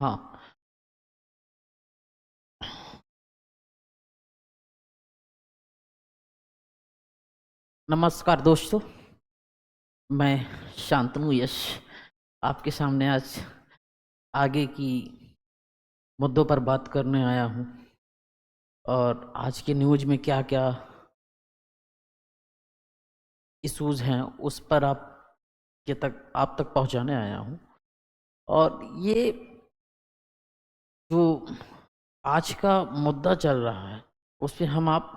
हाँ। नमस्कार दोस्तों, मैं शांतनु यश आपके सामने आज आगे की मुद्दों पर बात करने आया हूँ। और आज के न्यूज़ में क्या क्या इश्यूज हैं उस पर आप तक पहुँचाने आया हूँ। और ये जो आज का मुद्दा चल रहा है उस पे हम आप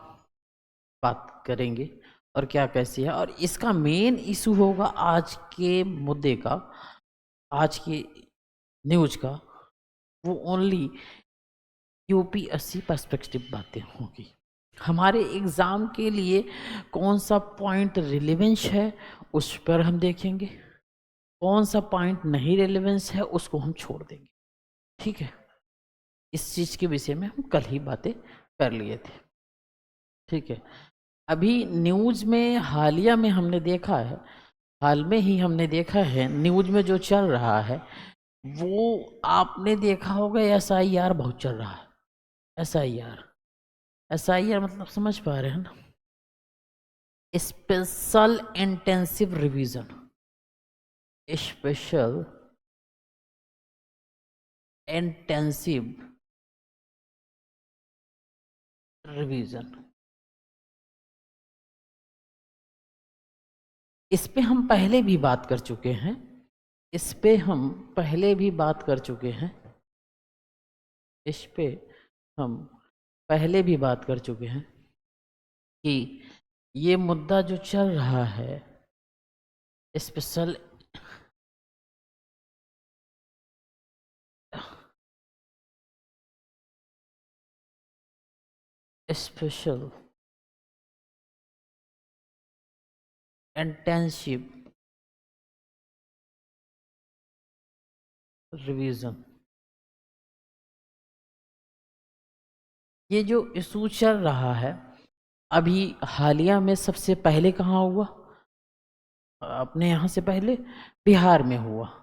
बात करेंगे और क्या कैसी है। और इसका मेन इशू होगा आज के मुद्दे का, आज के न्यूज का, वो ओनली यूपीएससी पर्सपेक्टिव बातें होगी। हमारे एग्ज़ाम के लिए कौन सा पॉइंट रिलेवेंस है उस पर हम देखेंगे, कौन सा पॉइंट नहीं रिलेवेंस है उसको हम छोड़ देंगे। ठीक है, इस चीज़ के विषय में हम कल ही बातें कर लिए थे। ठीक है, अभी न्यूज़ में हालिया में हमने देखा है, हाल में ही हमने देखा है न्यूज़ में जो चल रहा है वो आपने देखा होगा, एसआईआर बहुत चल रहा है। एसआईआर, एसआईआर मतलब समझ पा रहे हैं ना? Special intensive revision, special intensive revision, इस पे हम पहले भी बात कर चुके हैं, इस पे हम पहले भी बात कर चुके हैं, इस पे हम पहले भी बात कर चुके हैं कि ये मुद्दा जो चल रहा है स्पेशल स्पेशल इंटेंसिव रिवीजन, ये जो इशू चल रहा है अभी हालिया में सबसे पहले कहाँ हुआ? अपने यहाँ से पहले बिहार में हुआ।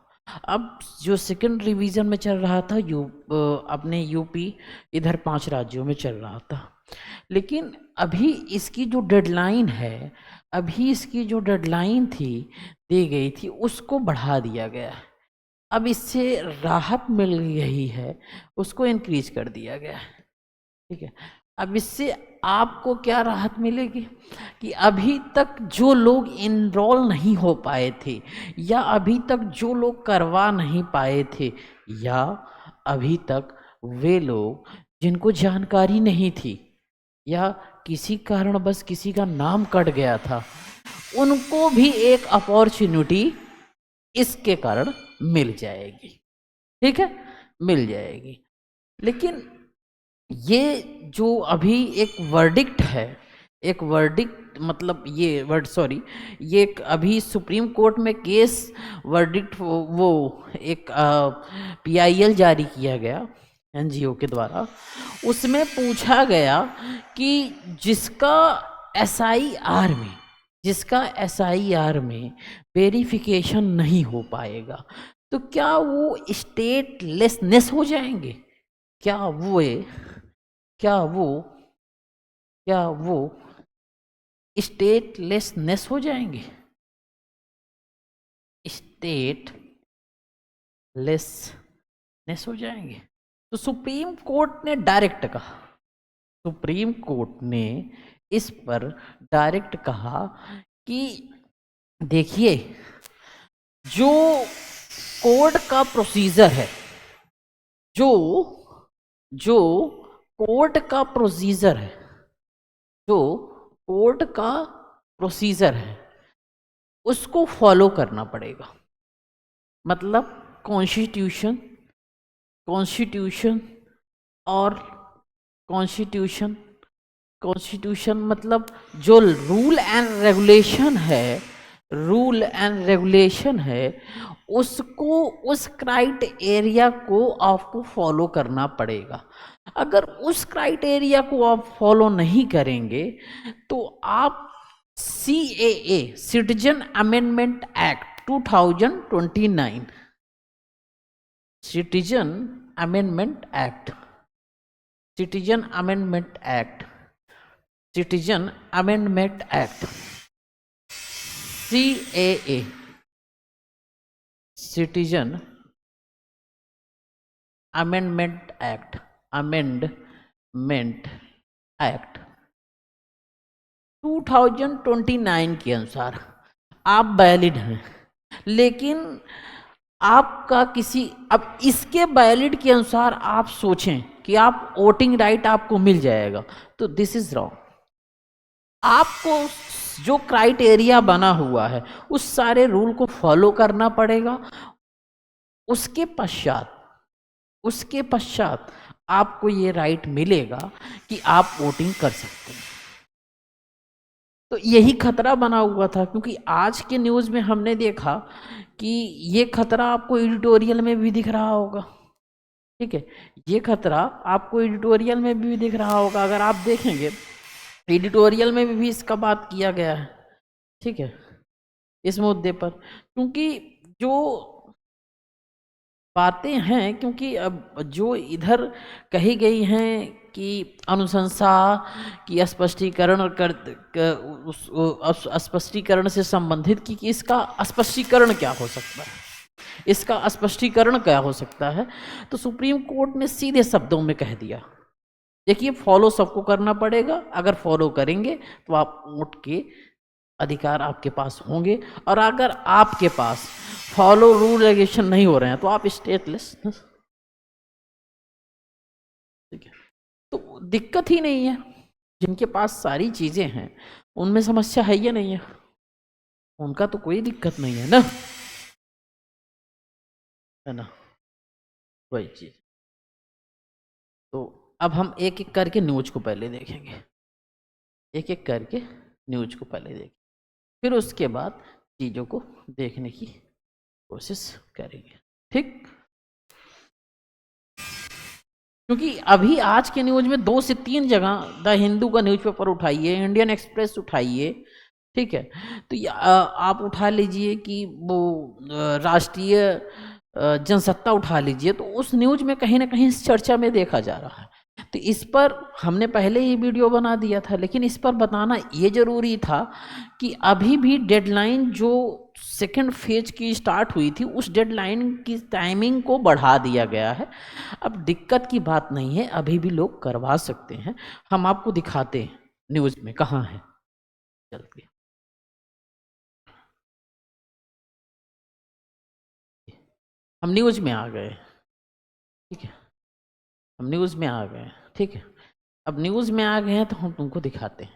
अब जो सेकंड रिवीजन में चल रहा था अपने यूपी, इधर 5 राज्यों में चल रहा था। लेकिन अभी इसकी जो डेडलाइन है, अभी इसकी जो डेडलाइन थी, दी गई थी, उसको बढ़ा दिया गया है। अब इससे राहत मिल रही है, उसको इंक्रीज कर दिया गया है। ठीक है, अब इससे आपको क्या राहत मिलेगी कि अभी तक जो लोग इनरोल नहीं हो पाए थे, या अभी तक जो लोग करवा नहीं पाए थे, या अभी तक वे लोग जिनको जानकारी नहीं थी या किसी कारण बस किसी का नाम कट गया था, उनको भी एक अपॉर्चुनिटी इसके कारण मिल जाएगी। ठीक है, मिल जाएगी। लेकिन ये जो अभी एक वर्डिक्ट है, एक वर्डिक्ट मतलब ये वर्ड सॉरी ये एक अभी सुप्रीम कोर्ट में केस वर्डिक्ट वो एक पीआईएल जारी किया गया एनजीओ के द्वारा। उसमें पूछा गया कि जिसका एसआईआर में जिसका एसआईआर में वेरिफिकेशन नहीं हो पाएगा तो क्या वो स्टेटलेसनेस हो जाएंगे? क्या वो क्या वो क्या वो स्टेटलेसनेस हो जाएंगे? स्टेटलेसनेस हो जाएंगे। तो सुप्रीम कोर्ट ने डायरेक्ट कहा, सुप्रीम कोर्ट ने इस पर डायरेक्ट कहा कि देखिए, जो कोर्ट का प्रोसीजर है, जो जो कोर्ट का प्रोसीजर है, जो कोर्ट का प्रोसीजर है उसको फॉलो करना पड़ेगा। मतलब कॉन्स्टिट्यूशन, कॉन्स्टिट्यूशन और कॉन्स्टिट्यूशन, कॉन्स्टिट्यूशन मतलब जो रूल एंड रेगुलेशन है, रूल एंड रेगुलेशन है, उसको उस क्राइटेरिया को आपको फॉलो करना पड़ेगा। अगर उस क्राइटेरिया को आप फॉलो नहीं करेंगे तो आप CAA citizen amendment act 2029, citizen amendment act, citizen amendment act, citizen amendment act, CAA, citizen amendment act, amendment act 2029 के अनुसार आप वैलिड हैं, लेकिन आपका किसी, अब इसके वैलिड के अनुसार आप सोचें कि आप वोटिंग राइट आपको मिल जाएगा, तो दिस इज रॉन्ग। आपको जो क्राइटेरिया बना हुआ है उस सारे रूल को फॉलो करना पड़ेगा। उसके पश्चात आपको ये राइट मिलेगा कि आप वोटिंग कर सकते हैं। तो यही खतरा बना हुआ था, क्योंकि आज के न्यूज़ में हमने देखा कि ये खतरा आपको एडिटोरियल में भी दिख रहा होगा। ठीक है, ये खतरा आपको एडिटोरियल में भी दिख रहा होगा। अगर आप देखेंगे एडिटोरियल में भी इसका बात किया गया है। ठीक है, इस मुद्दे पर, क्योंकि जो बातें हैं, क्योंकि अब जो इधर कही गई हैं कि अनुशंसा की स्पष्टीकरण स्पष्टीकरण से संबंधित कि इसका स्पष्टीकरण क्या हो सकता है, इसका स्पष्टीकरण क्या हो सकता है, तो सुप्रीम कोर्ट ने सीधे शब्दों में कह दिया, देखिए फॉलो सबको करना पड़ेगा, अगर फॉलो करेंगे तो आप वोट के अधिकार आपके पास होंगे, और अगर आपके पास फॉलो रूल रेगुलेशन नहीं हो रहे हैं तो आप स्टेटलेस। ठीक है, तो दिक्कत ही नहीं है। जिनके पास सारी चीजें हैं उनमें समस्या है या नहीं है, उनका तो कोई दिक्कत नहीं है ना, है ना, वही चीज। तो अब हम एक एक करके न्यूज को पहले देखेंगे, एक एक करके न्यूज को पहले देखेंगे, फिर उसके बाद चीजों को देखने की कोशिश करेंगे। ठीक, क्योंकि अभी आज के न्यूज में 2 से 3 जगह द हिंदू का न्यूज़पेपर उठाइए, इंडियन एक्सप्रेस उठाइए, ठीक है, तो आप उठा लीजिए कि वो राष्ट्रीय जनसत्ता उठा लीजिए, तो उस न्यूज में कहीं ना कहीं इस चर्चा में देखा जा रहा है। तो इस पर हमने पहले ही वीडियो बना दिया था, लेकिन इस पर बताना ये जरूरी था कि अभी भी डेडलाइन जो सेकंड फेज की स्टार्ट हुई थी, उस डेडलाइन की टाइमिंग को बढ़ा दिया गया है। अब दिक्कत की बात नहीं है, अभी भी लोग करवा सकते हैं। हम आपको दिखाते हैं न्यूज में कहाँ है, चलते हम न्यूज में आ गए। ठीक है, हम न्यूज में आ गए। ठीक है, अब न्यूज में आ गए हैं तो हम तुमको दिखाते हैं।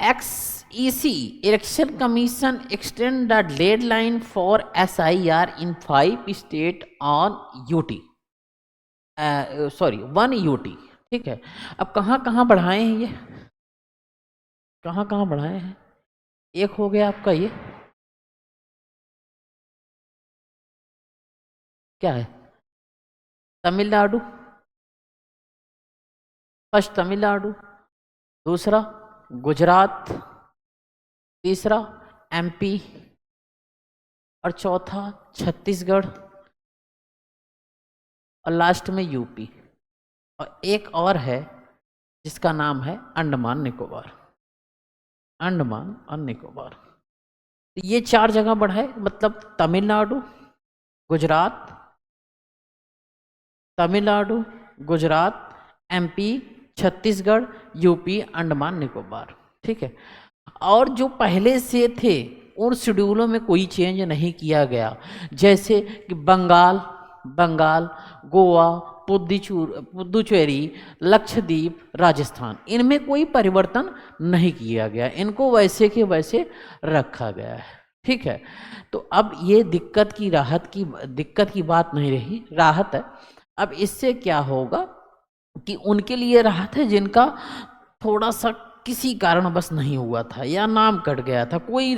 XEC election commission extend the deadline for SIR in 5 state on UT, sorry 1 UT। ठीक है, अब कहाँ कहाँ बढ़ाए हैं ये, कहाँ कहाँ बढ़ाए हैं, एक हो गया आपका ये, क्या है, तमिलनाडु, फर्स्ट तमिलनाडु, दूसरा गुजरात, तीसरा MP, और चौथा छत्तीसगढ़, और लास्ट में UP, और एक और है जिसका नाम है अंडमान निकोबार, अंडमान और निकोबार। तो ये 4 जगह बढ़ाए, मतलब तमिलनाडु, गुजरात, तमिलनाडु, गुजरात, MP, छत्तीसगढ़, UP, अंडमान निकोबार। ठीक है, और जो पहले से थे उन शेड्यूलों में कोई चेंज नहीं किया गया, जैसे कि बंगाल, गोवा, पुदुचेरी, लक्षद्वीप, राजस्थान, इनमें कोई परिवर्तन नहीं किया गया, इनको वैसे के वैसे रखा गया है। ठीक है, तो अब ये दिक्कत की बात नहीं रही, राहत है। अब इससे क्या होगा कि उनके लिए राहत है जिनका थोड़ा सा किसी कारण बस नहीं हुआ था या नाम कट गया था, कोई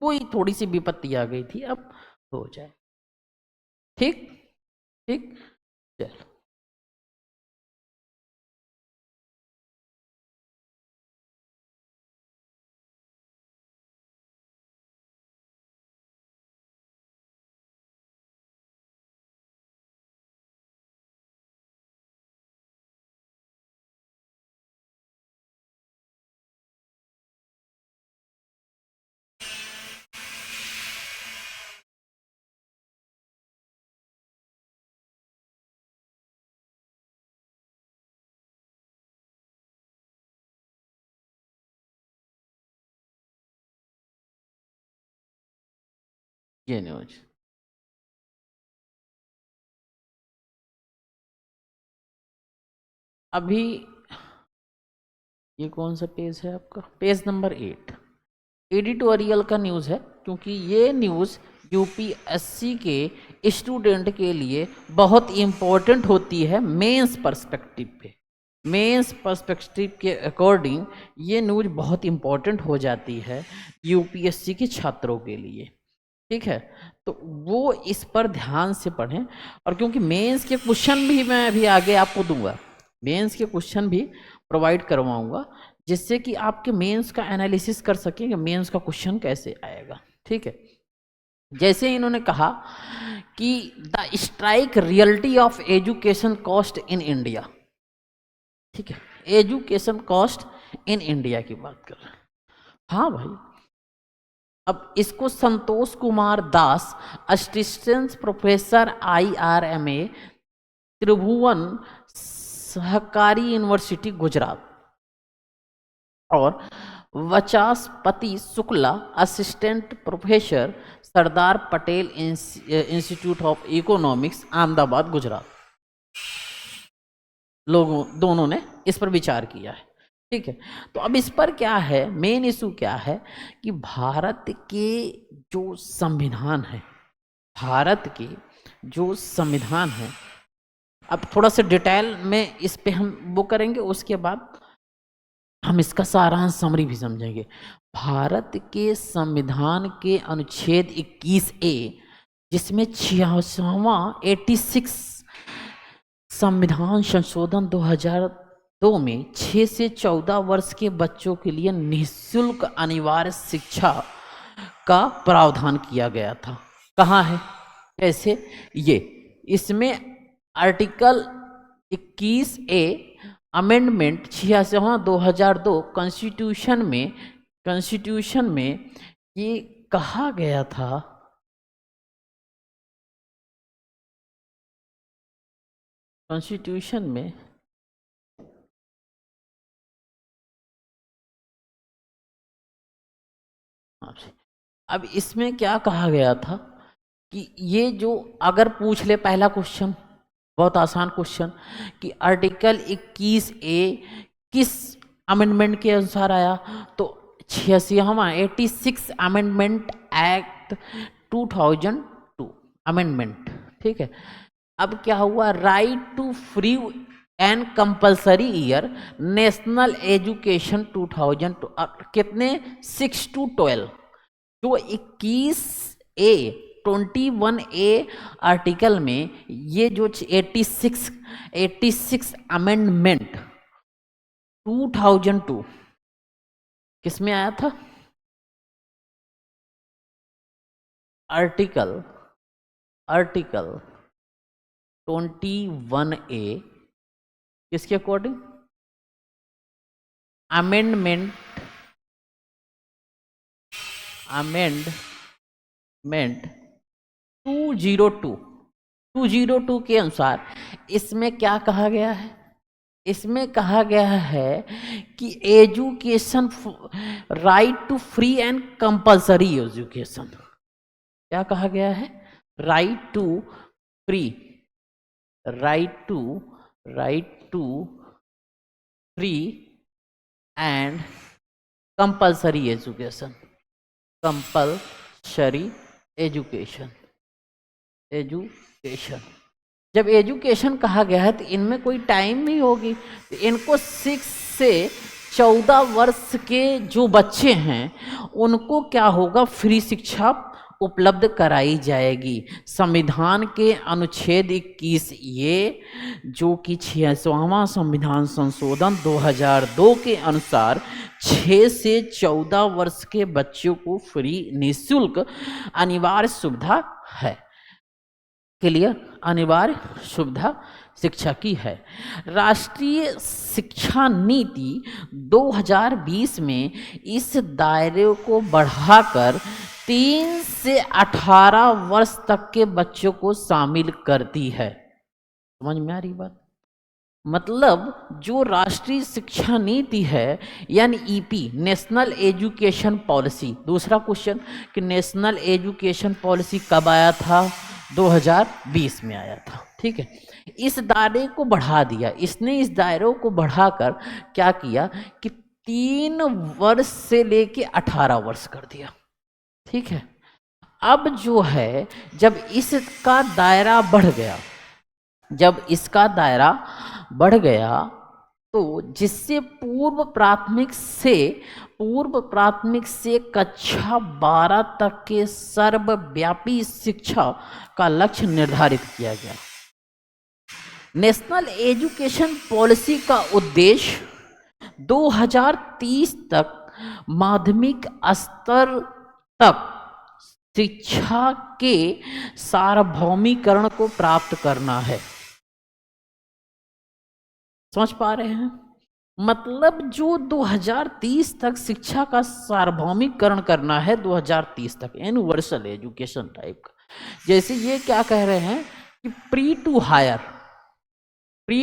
कोई थोड़ी सी विपत्ति आ गई थी, अब हो जाए। ठीक, ठीक, चलो। ये न्यूज। अभी ये कौन सा पेज है आपका, पेज नंबर 8, एडिटोरियल का न्यूज़ है, क्योंकि ये न्यूज़ यूपीएससी के स्टूडेंट के लिए बहुत इम्पोर्टेंट होती है मेंस पर्सपेक्टिव पे। मेंस पर्सपेक्टिव के अकॉर्डिंग ये न्यूज़ बहुत इम्पोर्टेंट हो जाती है यूपीएससी के छात्रों के लिए, ठीक है। तो वो इस पर ध्यान से पढ़ें, और क्योंकि मेंस के क्वेश्चन भी मैं अभी आगे आपको दूंगा, मेंस के क्वेश्चन भी प्रोवाइड करवाऊंगा, जिससे कि आपके मेंस का एनालिसिस कर सकें कि मेंस का क्वेश्चन कैसे आएगा, ठीक है। जैसे इन्होंने कहा कि the strike reality of education cost in India, ठीक है, एजुकेशन कॉस्ट इन इंडिया की बात कर रहे हैं। हाँ भाई, अब इसको Santosh Kumar Das, assistant professor IRMA, Tribhuvan Sahkari university Gujarat, और Vachaspati Shukla, assistant professor, Sardar Patel institute of economics, Ahmedabad Gujarat, लोगों दोनों ने इस पर विचार किया है, ठीक है। तो अब इस पर क्या है, मेन इशू क्या है कि भारत के जो संविधान है, भारत के जो संविधान है, अब थोड़ा सा डिटेल में इस पे हम वो करेंगे, उसके बाद हम इसका सारांश समरी भी समझेंगे। भारत के संविधान के अनुच्छेद 21A, जिसमें 86वां 86 संविधान संशोधन 2002 में 6 से 14 वर्ष के बच्चों के लिए निःशुल्क अनिवार्य शिक्षा का प्रावधान किया गया था। कहाँ है, कैसे, ये इसमें आर्टिकल 21A अमेंडमेंट 86वां 2002 कॉन्स्टिट्यूशन में ये कहा गया था, कॉन्स्टिट्यूशन में अब इसमें क्या कहा गया था कि ये जो अगर पूछ ले पहला क्वेश्चन, बहुत आसान क्वेश्चन, कि आर्टिकल 21A किस अमेंडमेंट के अनुसार आया, तो 86वां 86 अमेंडमेंट एक्ट 2002 अमेंडमेंट, ठीक है। अब क्या हुआ, right to free and compulsory year national education 2002, कितने 6 to 12, जो 21A 21A आर्टिकल में ये जो 86 अमेंडमेंट 2002 किस में आया था, आर्टिकल 21A किसके अकॉर्डिंग, अमेंडमेंट 202 के अनुसार इसमें क्या कहा गया है, इसमें कहा गया है कि education, right to free and compulsory education, क्या कहा गया है, right to free, right to free and compulsory education, compulsory education, जब एजुकेशन कहा गया है तो इनमें कोई टाइम नहीं होगी, तो इनको 6 से 14 वर्ष के जो बच्चे हैं उनको क्या होगा, फ्री शिक्षा उपलब्ध कराई जाएगी। संविधान के अनुच्छेद 21 ये जो कि 86वां संविधान संशोधन 2002 के अनुसार 6 से 14 वर्ष के बच्चों को फ्री निःशुल्क अनिवार्य सुविधा है, क्लियर, अनिवार्य सुविधा शिक्षा की है। राष्ट्रीय शिक्षा नीति 2020 में इस दायरे को बढ़ाकर 3 से 18 वर्ष तक के बच्चों को शामिल करती है। समझ में आ रही बात, मतलब जो राष्ट्रीय शिक्षा नीति है यानी ईपी, नेशनल एजुकेशन पॉलिसी। दूसरा क्वेश्चन कि नेशनल एजुकेशन पॉलिसी कब आया था? 2020 में आया था। ठीक है, इस दायरे को बढ़ा दिया इसने। इस दायरे को बढ़ाकर क्या किया कि 3 वर्ष से लेके 18 वर्ष कर दिया। ठीक है, अब जो है जब इसका दायरा बढ़ गया, जब इसका दायरा बढ़ गया तो जिससे पूर्व प्राथमिक से कक्षा 12 तक के सर्वव्यापी शिक्षा का लक्ष्य निर्धारित किया गया। नेशनल एजुकेशन पॉलिसी का उद्देश्य 2030 तक माध्यमिक स्तर तक शिक्षा के सार्वभौमिकरण को प्राप्त करना है। समझ पा रहे हैं? मतलब जो 2030 तक शिक्षा का सार्वभौमिकरण करना है, 2030 तक यूनिवर्सल एजुकेशन टाइप का। जैसे ये क्या कह रहे हैं कि प्री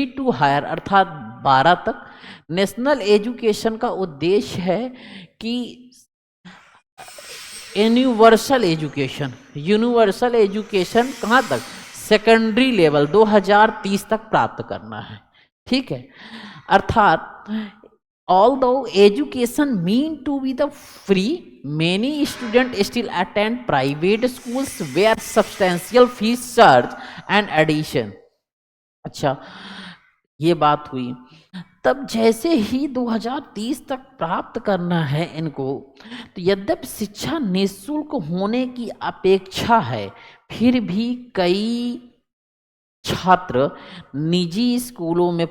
टू हायर अर्थात 12 तक नेशनल एजुकेशन का उद्देश्य है कि यूनिवर्सल एजुकेशन कहाँ तक? सेकेंडरी लेवल 2030 तक प्राप्त करना है। ठीक है, अर्थात although education mean to be the free, many students still attend private schools where substantial fees charge and addition। अच्छा, ये बात हुई। तब जैसे ही 2030 तक प्राप्त करना है इनको, तो यद्यपि शिक्षा निःशुल्क होने की अपेक्षा है, फिर भी कई छात्र निजी स्कूलों में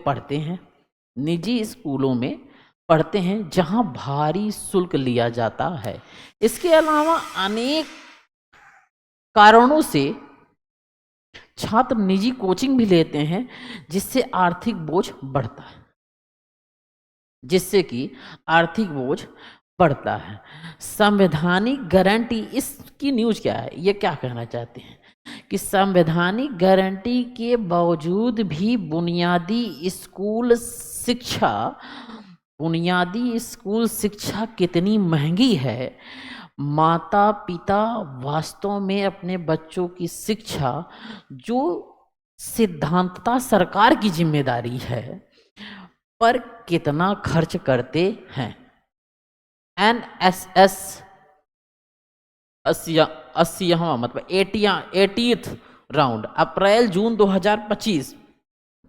पढ़ते हैं जहां भारी शुल्क लिया जाता है। इसके अलावा अनेक कारणों से छात्र निजी कोचिंग भी लेते हैं, जिससे आर्थिक बोझ बढ़ता है, संवैधानिक गारंटी, इसकी न्यूज़ क्या है? ये क्या कहना चाहते हैं कि संवैधानिक गारंटी के बावजूद भी बुनियादी स्कूल शिक्षा कितनी महंगी है। माता पिता वास्तव में अपने बच्चों की शिक्षा, जो सिद्धांततः सरकार की जिम्मेदारी है, पर कितना खर्च करते हैं। NSS 80वां मतलब 80th राउंड अप्रैल जून 2025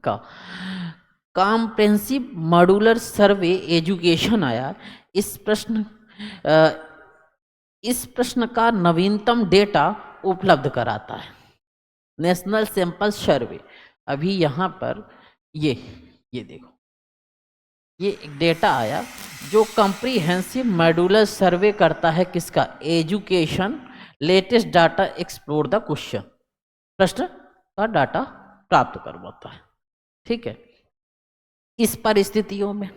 का कॉम्प्रिहेंसिव मॉड्यूलर सर्वे एजुकेशन आया। इस प्रश्न का नवीनतम डेटा उपलब्ध कराता है नेशनल सैंपल सर्वे। अभी यहाँ पर ये देखो, ये एक डेटा आया जो कॉम्प्रिहेंसिव मॉड्यूलर सर्वे करता है किसका? Education latest data explore the question, प्रश्न का डाटा प्राप्त करवाता है। ठीक है, इस परिस्थितियों में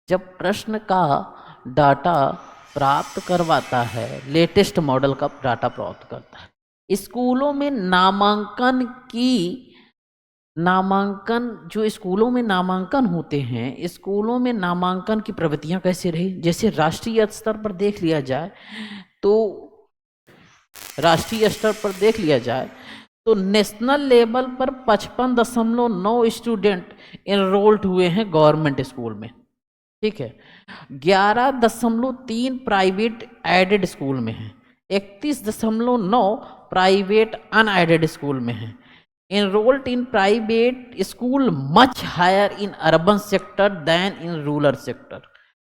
जब प्रश्न का डाटा प्राप्त करवाता है, लेटेस्ट मॉडल का डाटा प्राप्त करता है, स्कूलों में जो स्कूलों में नामांकन होते हैं, स्कूलों में नामांकन की प्रवृत्तियां कैसे रही? जैसे राष्ट्रीय स्तर पर देख लिया जाए तो नेशनल लेवल पर 55.9 स्टूडेंट एनरोल्ड हुए हैं गवर्नमेंट स्कूल में। ठीक है, 11.3 प्राइवेट एडेड स्कूल में है, 31.9 प्राइवेट अनएडेड स्कूल में है। enrolled in private school much higher in urban sector than in rural sector।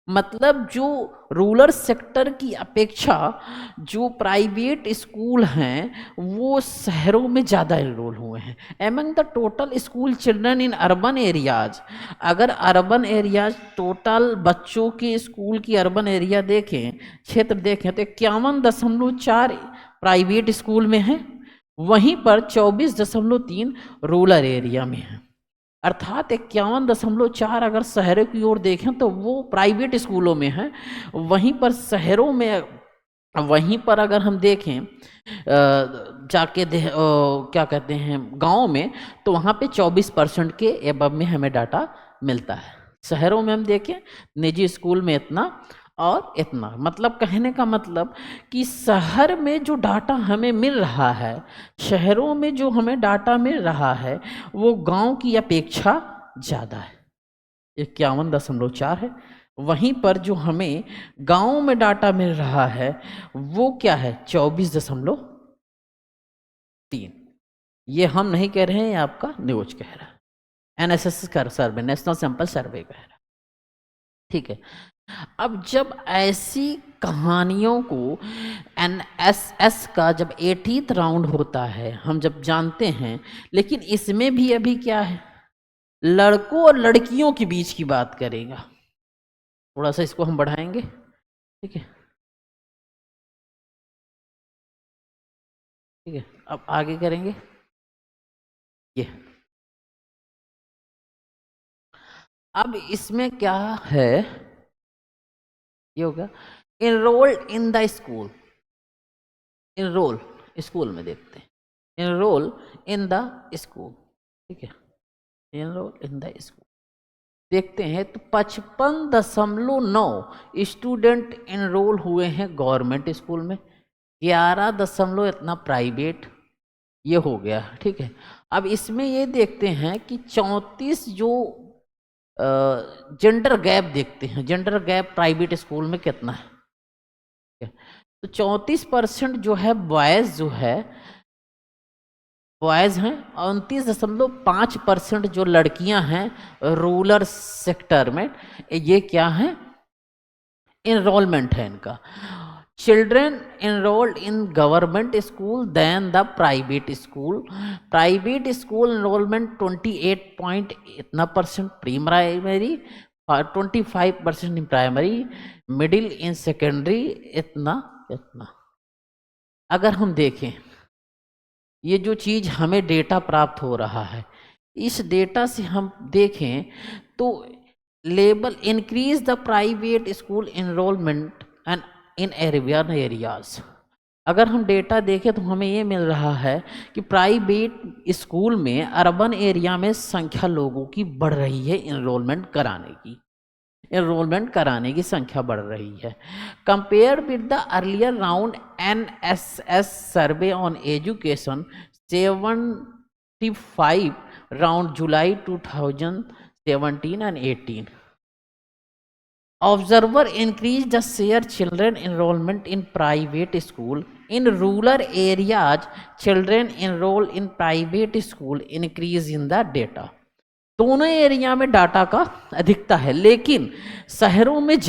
मतलब जो रूरल सेक्टर की अपेक्षा जो प्राइवेट स्कूल हैं वो शहरों में ज़्यादा एनरोल हुए हैं। Among the total school children in urban areas, अगर अर्बन एरियाज टोटल बच्चों के स्कूल की अर्बन एरिया देखें, क्षेत्र देखें, तो 51.4 प्राइवेट स्कूल में हैं, वहीं पर 24.3 रूरल एरिया में है। अर्थात 51.4 अगर शहरों की ओर देखें तो वो प्राइवेट स्कूलों में है, वहीं पर शहरों में वहीं पर अगर हम देखें जाके क्या कहते हैं गांव में, तो वहाँ पे 24% के एबव में हमें डाटा मिलता है। शहरों में हम देखें निजी स्कूल में इतना और इतना, मतलब कहने का मतलब कि शहर में जो डाटा हमें मिल रहा है, शहरों में जो हमें डाटा मिल रहा है वो गांव की अपेक्षा ज़्यादा है, 51.4 है। वहीं पर जो हमें गांव में डाटा मिल रहा है वो क्या है, 24.3। ये हम नहीं कह रहे हैं, ये आपका न्यूज कह रहा है, एनएसएस का सर्वे, नेशनल सैंपल सर्वे कह रहा है। ठीक है, अब जब ऐसी कहानियों को एनएसएस का जब 80th राउंड होता है हम जब जानते हैं, लेकिन इसमें भी अभी क्या है, लड़कों और लड़कियों के बीच की बात करेगा। थोड़ा सा इसको हम बढ़ाएंगे, ठीक है, ठीक है, अब आगे करेंगे ये। अब इसमें क्या है, ये होगा enrolled in the school, enrol school में देखते हैं, इनरोल इन द स्कूल, ठीक है, इनरोल इन द स्कूल देखते हैं तो 55.9 स्टूडेंट इनरोल हुए हैं गवर्नमेंट स्कूल में, 11 दशमलव इतना प्राइवेट, ये हो गया, ठीक है। अब इसमें ये देखते हैं कि 34 जो जेंडर गैप देखते हैं, जेंडर गैप प्राइवेट स्कूल में कितना है, तो 34% जो है बॉयज जो है बॉयज हैं, 29.5% जो लड़कियां हैं रूरल सेक्टर में, ये क्या है, इनरोलमेंट है इनका। Children enrolled in government school than the private school, private school enrollment 28 point इतना percent pre primary, 25% in primary, middle in secondary इतना इतना। अगर हम देखें ये जो चीज़ हमें डेटा प्राप्त हो रहा है, इस डेटा से हम देखें तो label increase the private school enrolment and in urban areas. अगर हम डेटा देखें तो हमें ये मिल रहा है कि प्राइवेट स्कूल में अर्बन एरिया में संख्या लोगों की बढ़ रही है, एनरोलमेंट कराने की संख्या बढ़ रही है। Compare with the earlier round NSS survey on education 75 round July 2017 and 18, observer increase the share children enrollment in private school in rural areas, children enroll in private school increase in the data। दोनों area में data का अधिकता है, लेकिन शहरों में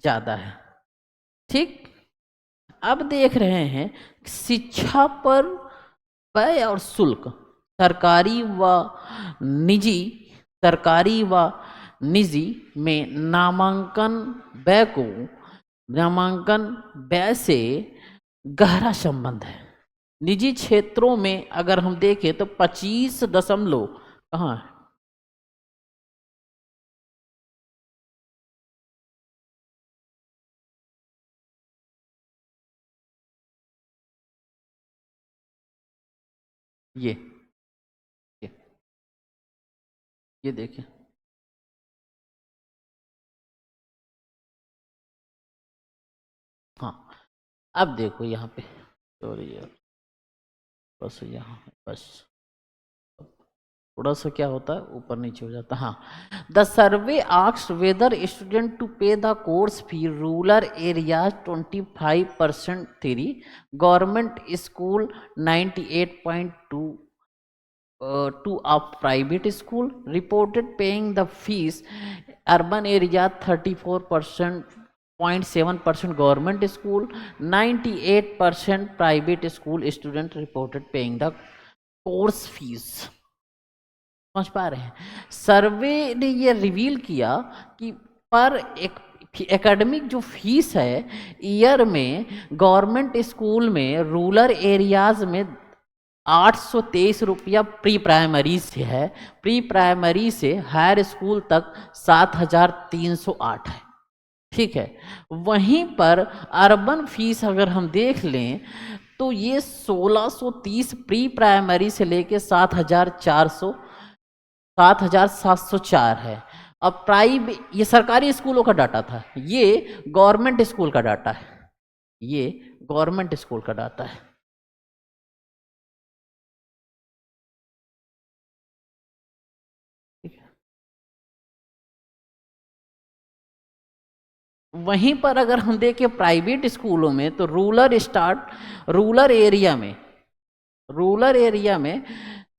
ज्यादा है, ठीक। अब देख रहे हैं शिक्षा पर व्यय और शुल्क, सरकारी व निजी में नामांकन व्यय से गहरा संबंध है। निजी क्षेत्रों में अगर हम देखें तो 25 दशमलव कहाँ है, ये ये, ये देखें, हाँ अब देखो यहाँ पे, सॉरी यार, बस यहाँ बस थोड़ा सा क्या होता है ऊपर नीचे हो जाता है। हाँ, the survey asked whether student to pay the course fee, rural areas 25% three, government school 98.2 to a private school reported paying the fees, urban area 34.7% government school, 98% private school student reported paying the course fees। समझ पा रहे हैं, सर्वे ने ये reveal किया कि पर एक एकेडमिक जो फीस है ईयर में गवर्नमेंट स्कूल में रूरल एरियाज में 823 रुपया प्री प्राइमरी से है, प्री प्राइमरी से हायर स्कूल तक 7308 है। ठीक है। वहीं पर अर्बन फीस अगर हम देख लें तो ये 1630 प्री प्राइमरी से लेके 7,704 है। अब प्राइवेट, ये सरकारी स्कूलों का डाटा था, ये गवर्नमेंट स्कूल का डाटा है, ये गवर्नमेंट स्कूल का डाटा है। वहीं पर अगर हम देखें प्राइवेट स्कूलों में तो रूरल एरिया में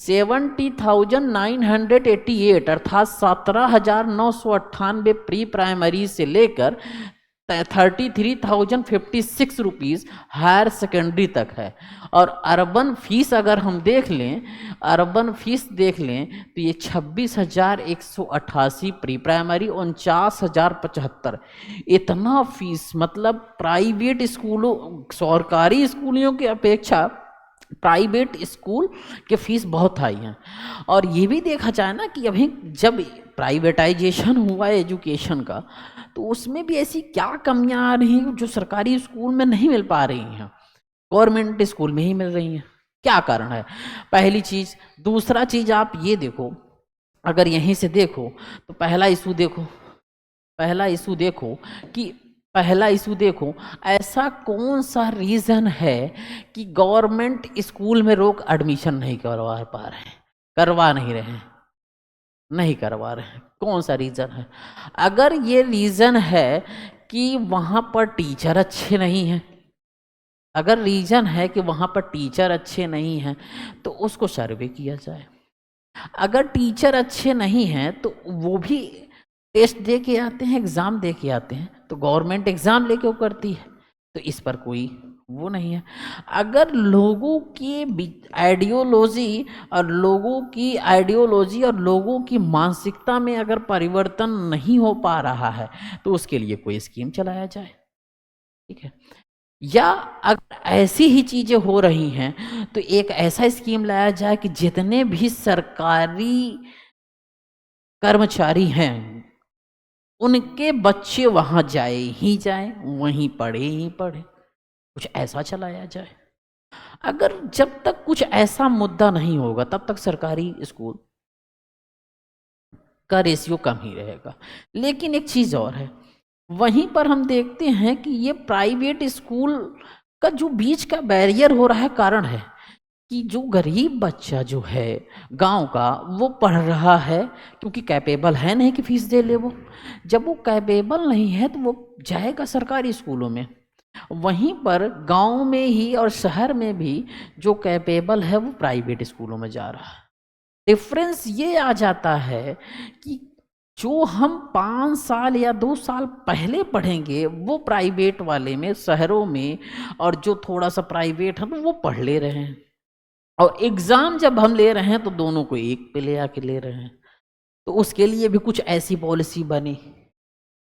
70,988 अर्थात 17,998 प्री प्राइमरी से लेकर 33,056 रुपीज़ हायर सेकेंडरी तक है। और अर्बन फीस अगर हम देख लें तो ये 26,188 प्री प्राइमरी, 49,075 इतना फीस। मतलब प्राइवेट स्कूलों, सरकारी स्कूलों की अपेक्षा प्राइवेट स्कूल के फीस बहुत हाई हैं। और ये भी देखा जाए ना कि अभी जब प्राइवेटाइजेशन हुआ है एजुकेशन का, तो उसमें भी ऐसी क्या कमियां आ रही हैं जो सरकारी स्कूल में नहीं मिल पा रही हैं, गवर्नमेंट स्कूल में ही मिल रही हैं। क्या कारण है? पहली चीज। दूसरा चीज आप ये देखो, अगर यहीं से देखो तो पहला इशू देखो, ऐसा कौन सा रीजन है कि गवर्नमेंट स्कूल में लोग एडमिशन नहीं करवा रहे हैं? कौन सा रीजन है? अगर ये रीजन है कि वहां पर टीचर अच्छे नहीं हैं, तो उसको सर्वे किया जाए। अगर टीचर अच्छे नहीं हैं तो वो भी टेस्ट दे के आते हैं, एग्जाम दे के आते हैं, तो गवर्नमेंट एग्जाम लेके वो करती है, तो इस पर कोई वो नहीं है। अगर लोगों की आइडियोलॉजी और लोगों की मानसिकता में अगर परिवर्तन नहीं हो पा रहा है तो उसके लिए कोई स्कीम चलाया जाए। ठीक है। या अगर ऐसी ही चीजें हो रही हैं तो एक ऐसा स्कीम लाया जाए कि जितने भी सरकारी कर्मचारी हैं उनके बच्चे वहां वहीं पढ़े, कुछ ऐसा चलाया जाए। अगर जब तक कुछ ऐसा मुद्दा नहीं होगा तब तक सरकारी स्कूल का रेशियो कम ही रहेगा। लेकिन एक चीज और है, वहीं पर हम देखते हैं कि ये प्राइवेट स्कूल का जो बीच का बैरियर हो रहा है, कारण है कि जो गरीब बच्चा जो है गांव का, वो पढ़ रहा है क्योंकि कैपेबल है नहीं कि फीस दे ले। वो जब वो कैपेबल नहीं है तो वो जाएगा सरकारी स्कूलों में। वहीं पर गांव में ही और शहर में भी जो कैपेबल है वो प्राइवेट स्कूलों में जा रहा है। डिफरेंस ये आ जाता है कि जो हम 5 साल या 2 साल पहले पढ़ेंगे वो प्राइवेट वाले में शहरों में, और जो थोड़ा सा प्राइवेट है तो वो पढ़ ले रहे हैं, और एग्जाम जब हम ले रहे हैं तो दोनों को एक पे ले आके ले रहे हैं। तो उसके लिए भी कुछ ऐसी पॉलिसी बनी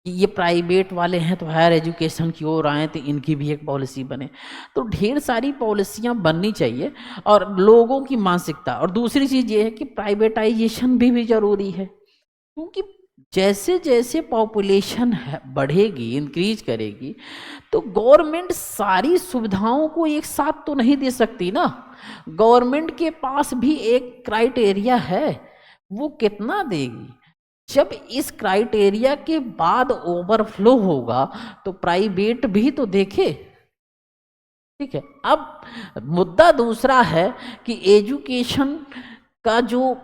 कि ये प्राइवेट वाले हैं तो हायर एजुकेशन की ओर आए, तो इनकी भी एक पॉलिसी बने। तो ढेर सारी पॉलिसियां बननी चाहिए, और लोगों की मानसिकता। और दूसरी चीज ये है कि प्राइवेटाइजेशन भी जरूरी है, क्योंकि जैसे जैसे पॉपुलेशन बढ़ेगी, इंक्रीज करेगी, तो गवर्नमेंट सारी सुविधाओं को एक साथ तो नहीं दे सकती ना। गवर्नमेंट के पास भी एक क्राइटेरिया है, वो कितना देगी। जब इस क्राइटेरिया के बाद ओवरफ्लो होगा तो प्राइवेट भी तो देखे। ठीक है। अब मुद्दा दूसरा है कि एजुकेशन का जो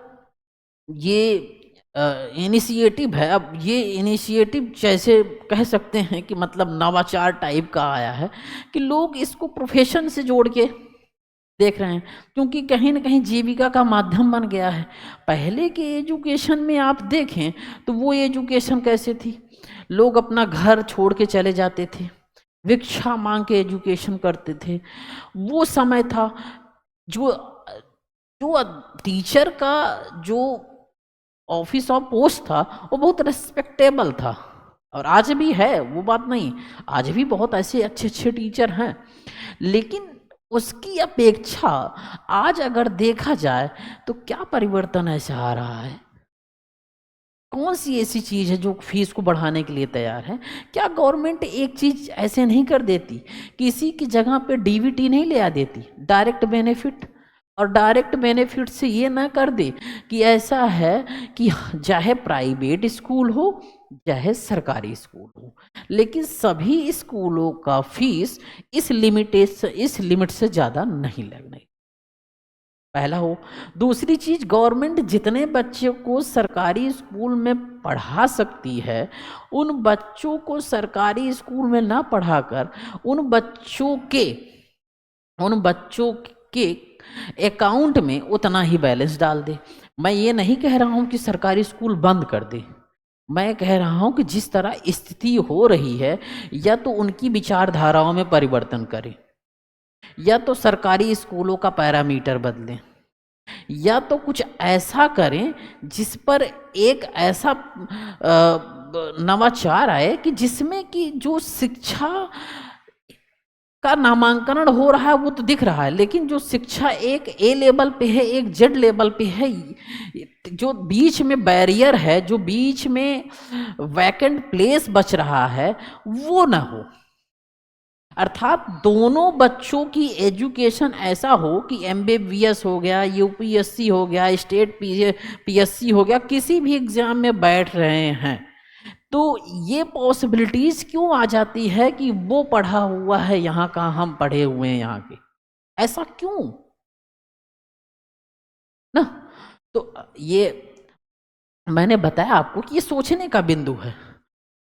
ये इनिशिएटिव है, अब ये इनिशिएटिव जैसे कह सकते हैं कि मतलब नवाचार टाइप का आया है कि लोग इसको प्रोफेशन से जोड़ के देख रहे हैं, क्योंकि कहीं ना कहीं जीविका का माध्यम बन गया है। पहले के एजुकेशन में आप देखें तो वो एजुकेशन कैसे थी, लोग अपना घर छोड़ के चले जाते थे, भिक्षा मांग के एजुकेशन करते थे। वो समय था जो जो टीचर का जो ऑफिस ऑफ पोस्ट था वो बहुत रिस्पेक्टेबल था, और आज भी है, वो बात नहीं, आज भी बहुत ऐसे अच्छे अच्छे टीचर हैं। लेकिन उसकी अपेक्षा आज अगर देखा जाए तो क्या परिवर्तन ऐसा आ रहा है कौन सी ऐसी चीज़ है जो फीस को बढ़ाने के लिए तैयार है? क्या गवर्नमेंट एक चीज़ ऐसे नहीं कर देती, किसी की जगह पे डीबीटी नहीं ले आ देती, डायरेक्ट बेनिफिट? और डायरेक्ट बेनिफिट से ये ना कर दे कि ऐसा है कि चाहे प्राइवेट स्कूल हो चाहे सरकारी स्कूल हो, लेकिन सभी स्कूलों का फीस इस लिमिट से ज़्यादा नहीं लगने, पहला हो। दूसरी चीज, गवर्नमेंट जितने बच्चों को सरकारी स्कूल में पढ़ा सकती है, उन बच्चों को सरकारी स्कूल में ना पढ़ाकर उन बच्चों के अकाउंट में उतना ही बैलेंस डाल दे। मैं ये नहीं कह रहा हूं कि सरकारी स्कूल बंद कर दे, मैं कह रहा हूं कि जिस तरह स्थिति हो रही है, या तो उनकी विचारधाराओं में परिवर्तन करें, या तो सरकारी स्कूलों का पैरामीटर बदलें, या तो कुछ ऐसा करें जिस पर एक ऐसा नवाचार आए कि जिसमें कि जो शिक्षा का नामांकन हो रहा है वो तो दिख रहा है, लेकिन जो शिक्षा एक ए लेवल पे है, एक जेड लेवल पे है, जो बीच में बैरियर है, जो बीच में वैकेंट प्लेस बच रहा है, वो ना हो। अर्थात दोनों बच्चों की एजुकेशन ऐसा हो कि एमबीबीएस हो गया, यूपीएससी हो गया, स्टेट पीएससी हो गया, किसी भी एग्जाम में बैठ रहे हैं तो ये पॉसिबिलिटीज क्यों आ जाती है कि वो पढ़ा हुआ है यहाँ का, हम पढ़े हुए हैं यहाँ के, ऐसा क्यों ना? तो ये मैंने बताया आपको कि ये सोचने का बिंदु है,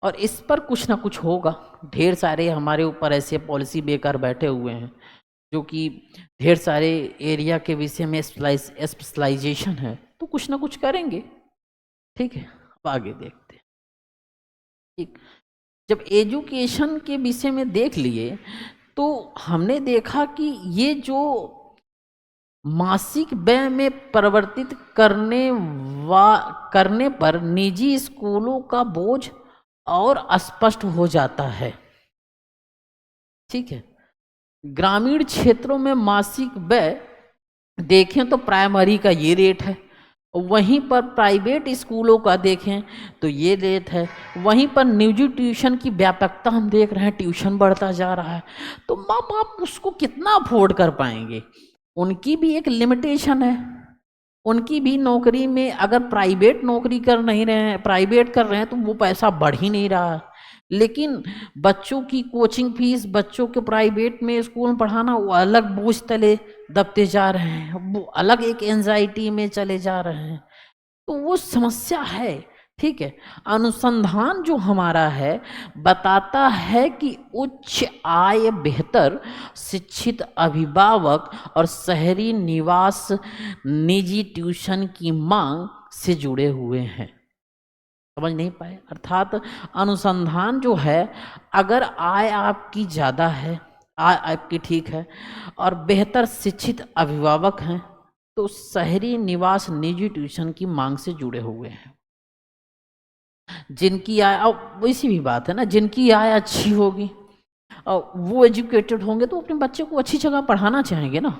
और इस पर कुछ ना कुछ होगा। ढेर सारे हमारे ऊपर ऐसे पॉलिसी मेकर बैठे हुए हैं जो कि ढेर सारे एरिया के विषय में स्पेशलाइजेशन है, तो कुछ ना कुछ करेंगे। ठीक है, अब आगे देखते हैं। ठीक, जब एजुकेशन के विषय में देख लिए तो हमने देखा कि ये जो मासिक व्यय में परिवर्तित करने पर निजी स्कूलों का बोझ और स्पष्ट हो जाता है। ठीक है, ग्रामीण क्षेत्रों में मासिक व्यय देखें तो प्राइमरी का ये रेट है, वहीं पर प्राइवेट स्कूलों का देखें तो ये रेट है, वहीं पर निजी ट्यूशन की व्यापकता हम देख रहे हैं, ट्यूशन बढ़ता जा रहा है, तो माँ बाप उसको कितना अफोर्ड कर पाएंगे? उनकी भी एक लिमिटेशन है, उनकी भी नौकरी में अगर प्राइवेट नौकरी कर नहीं रहे हैं, प्राइवेट कर रहे हैं तो वो पैसा बढ़ ही नहीं रहा है, लेकिन बच्चों की कोचिंग फीस, बच्चों के प्राइवेट में स्कूल में पढ़ाना, वो अलग बोझ तले दबते जा रहे हैं, वो अलग एक एंजाइटी में चले जा रहे हैं, तो वो समस्या है। ठीक है, अनुसंधान जो हमारा है बताता है कि उच्च आय, बेहतर शिक्षित अभिभावक और शहरी निवास निजी ट्यूशन की मांग से जुड़े हुए हैं। समझ नहीं पाए? अर्थात अनुसंधान जो है, अगर आय आपकी ज़्यादा है, आय आपकी ठीक है, और बेहतर शिक्षित अभिभावक हैं, तो शहरी निवास निजी ट्यूशन की मांग से जुड़े हुए हैं। जिनकी आय, अब वैसी भी बात है ना, जिनकी आय अच्छी होगी और वो एजुकेटेड होंगे तो अपने बच्चे को अच्छी जगह पढ़ाना चाहेंगे ना।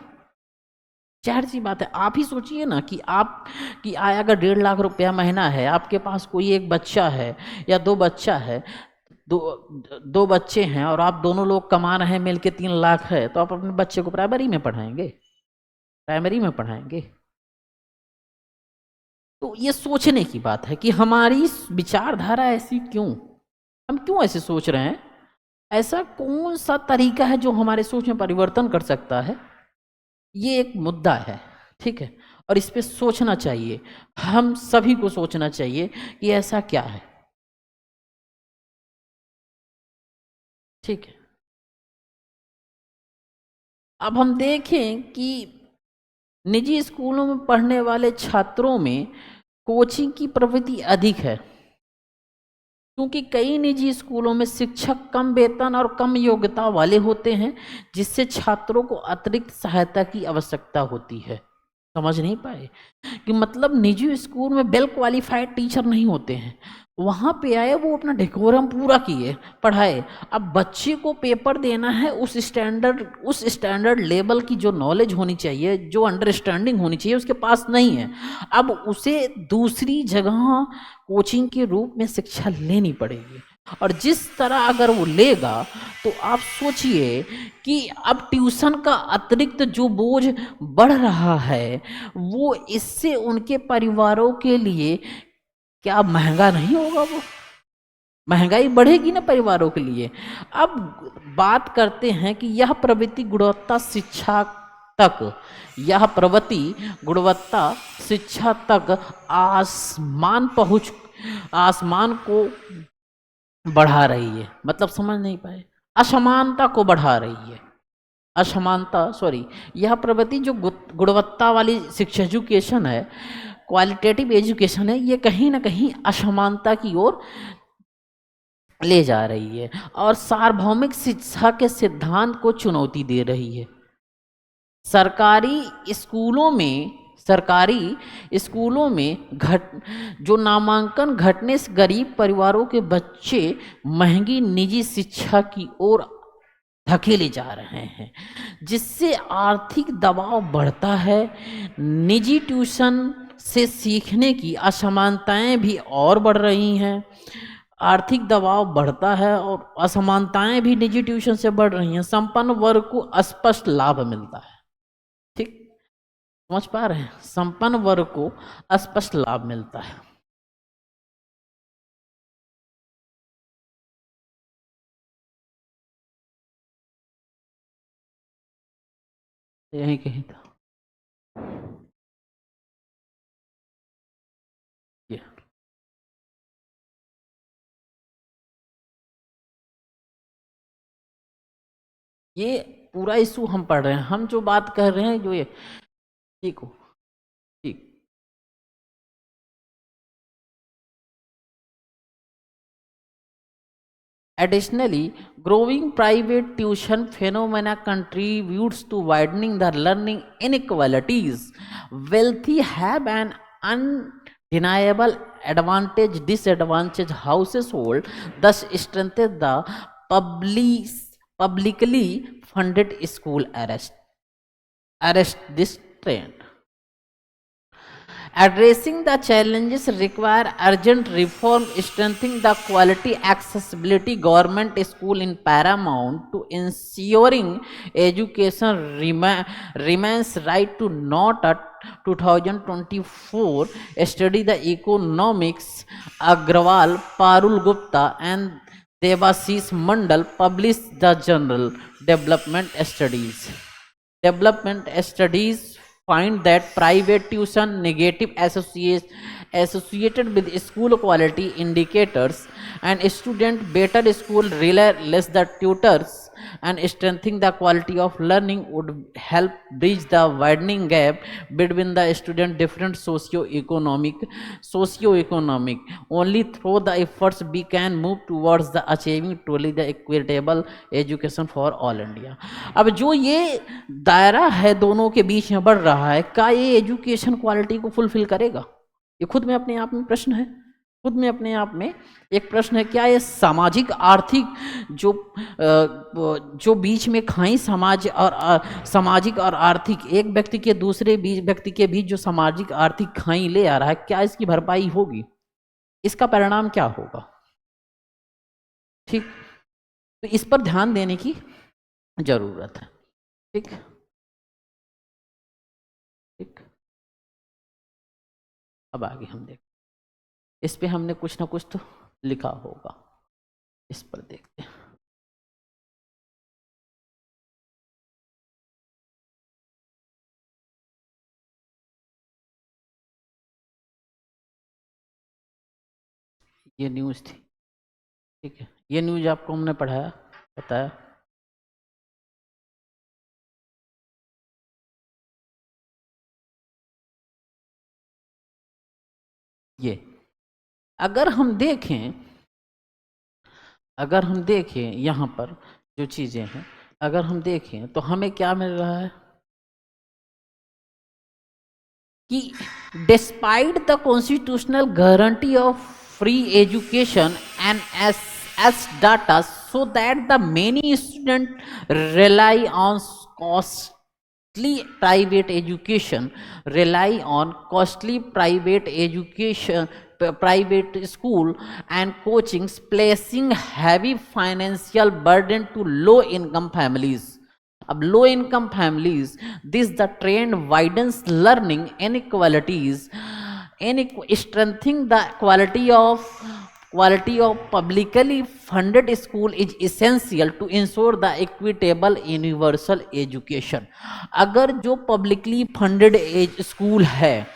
जाहिर सी बात है, आप ही सोचिए ना कि आप की आय अगर 1.5 लाख रुपया महीना है, आपके पास कोई एक बच्चा है या दो बच्चा है, दो बच्चे हैं और आप दोनों लोग कमा रहे हैं, मिल के 3 लाख है, तो आप अपने बच्चे को प्राइमरी में पढ़ाएंगे? प्राइमरी में पढ़ाएंगे? तो ये सोचने की बात है कि हमारी विचारधारा ऐसी क्यों, हम क्यों ऐसे सोच रहे हैं, ऐसा कौन सा तरीका है जो हमारे सोच में परिवर्तन कर सकता है, ये एक मुद्दा है। ठीक है, और इस पे सोचना चाहिए, हम सभी को सोचना चाहिए कि ऐसा क्या है। ठीक है, अब हम देखें कि निजी स्कूलों में पढ़ने वाले छात्रों में कोचिंग की प्रवृत्ति अधिक है, क्योंकि कई निजी स्कूलों में शिक्षक कम वेतन और कम योग्यता वाले होते हैं, जिससे छात्रों को अतिरिक्त सहायता की आवश्यकता होती है। समझ नहीं पाए कि मतलब निजी स्कूल में वेल क्वालिफाइड टीचर नहीं होते हैं, वहाँ पे आए वो अपना डेकोरम पूरा किए, पढ़ाए। अब बच्चे को पेपर देना है, उस स्टैंडर्ड लेवल की जो नॉलेज होनी चाहिए, जो अंडरस्टैंडिंग होनी चाहिए, उसके पास नहीं है। अब उसे दूसरी जगह कोचिंग के रूप में शिक्षा लेनी पड़ेगी, और जिस तरह अगर वो लेगा तो आप सोचिए कि अब ट्यूशन का अतिरिक्त जो बोझ बढ़ रहा है, वो इससे उनके परिवारों के लिए क्या महंगा नहीं होगा? वो महंगाई बढ़ेगी ना परिवारों के लिए। अब बात करते हैं कि यह प्रवृत्ति गुणवत्ता शिक्षा तक, यह प्रवृत्ति गुणवत्ता शिक्षा तक आसमान पहुंच आसमान को बढ़ा रही है। मतलब समझ नहीं पाए, असमानता को बढ़ा रही है। असमानता, सॉरी, यह प्रवृत्ति जो गुणवत्ता वाली शिक्षा एजुकेशन है, क्वालिटेटिव एजुकेशन है, ये कहीं ना कहीं असमानता की ओर ले जा रही है और सार्वभौमिक शिक्षा के सिद्धांत को चुनौती दे रही है। सरकारी स्कूलों में घट जो नामांकन घटने से गरीब परिवारों के बच्चे महंगी निजी शिक्षा की ओर धकेले जा रहे हैं, जिससे आर्थिक दबाव बढ़ता है। निजी ट्यूशन से सीखने की असमानताएं भी और बढ़ रही हैं। आर्थिक दबाव बढ़ता है और असमानताएं भी निजी ट्यूशन से बढ़ रही हैं। संपन्न वर्ग को स्पष्ट लाभ मिलता है। ठीक, समझ पा रहे हैं? संपन्न वर्ग को स्पष्ट लाभ मिलता है। यही कहीं था ये। ये पूरा इशू हम पढ़ रहे हैं, हम जो बात कर रहे हैं जो ये, ठीक हो, ठीक। Additionally, growing private tuition phenomena contributes to widening the learning inequalities. Wealthy have an undeniable advantage, disadvantage household, thus strengthen the public, publicly funded school arrest this trend. Addressing the challenges require urgent reform, strengthening the quality accessibility government school in paramount to ensuring education remains right to not a 2024 study the economics Agrawal, Parul Gupta and Devashish Mandal published the journal Development Studies find that private tuition negative associated with school quality indicators and student better school rely less the tutors and strengthening the quality of learning would help bridge the widening gap between the student different socio-economic. Only through the efforts we can move towards the achieving truly the equitable education for all India. अब जो ये दायरा है दोनों के बीच में बढ़ रहा है, क्या ये एजुकेशन क्वालिटी को फुलफिल करेगा? ये खुद में अपने आप में प्रश्न है, खुद में अपने आप में एक प्रश्न है। क्या ये सामाजिक आर्थिक जो बीच में खाई सामाजिक और आर्थिक, एक व्यक्ति के दूसरे व्यक्ति के बीच जो सामाजिक आर्थिक खाई ले आ रहा है, क्या इसकी भरपाई होगी? इसका परिणाम क्या होगा? ठीक, तो इस पर ध्यान देने की जरूरत है। ठीक ठीक, अब आगे हम देख, इस पे हमने कुछ ना कुछ तो लिखा होगा, इस पर देखते हैं। ये न्यूज़ थी, ठीक है, ये न्यूज़ आपको हमने पढ़ाया, बताया। ये अगर हम देखें यहाँ पर जो चीज़ें हैं, अगर हम देखें तो हमें क्या मिल रहा है? कि despite the constitutional guarantee of free education and as data so that the many students rely on costly private education, private school and coachings, placing heavy financial burden to low income families. अब low income families, this the trend widens learning inequalities in strengthening the quality of publicly funded school is essential to ensure the equitable universal education. अगर जो publicly funded school है